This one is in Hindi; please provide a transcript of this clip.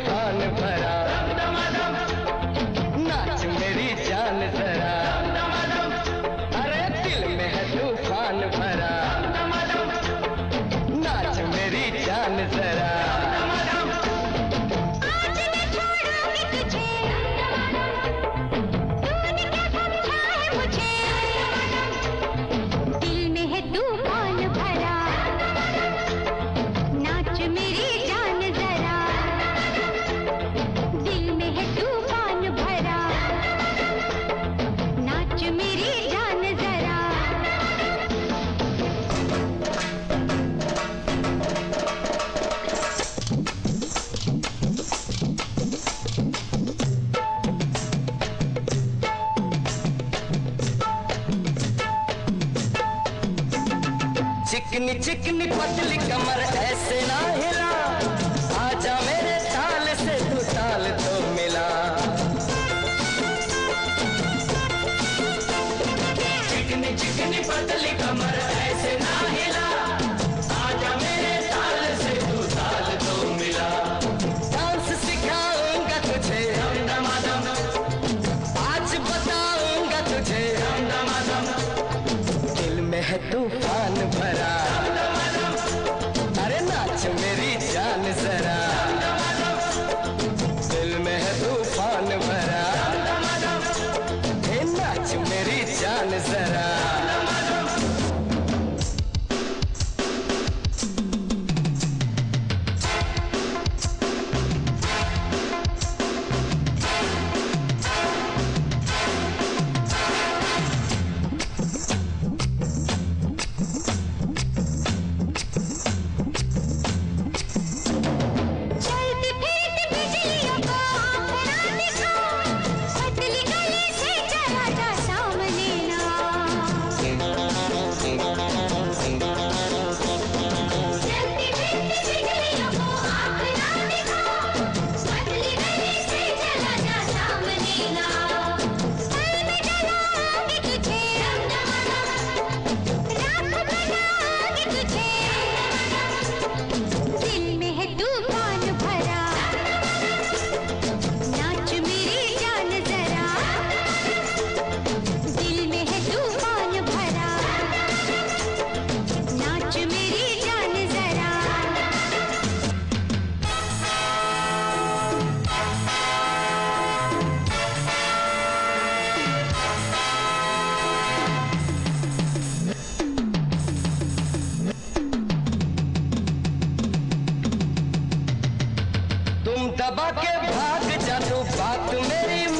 तूफान भरा, नाच मेरी जान जरा, अरे दिल में है तूफान भरा, नाच मेरी जान जरा। चिकनी चिकनी पतली कमर ऐसे ना हिला, आजा मेरे ताल से तू ताल तो मिला। चिकनी चिकनी पतली कमर ऐसे ना हिला, आजा मेरे ताल से तू ताल तो मिला। डांस सिखाऊंगा तुझे दम दमा दम, आज बताऊंगा तुझे दम दमा दम, दिल में है तूफान भरा, अरे नाच मेरी जान जरा, दिल में है तूफान भरा, हे नाच मेरी जान जरा। दबा के भाग जा तू, बात मेरी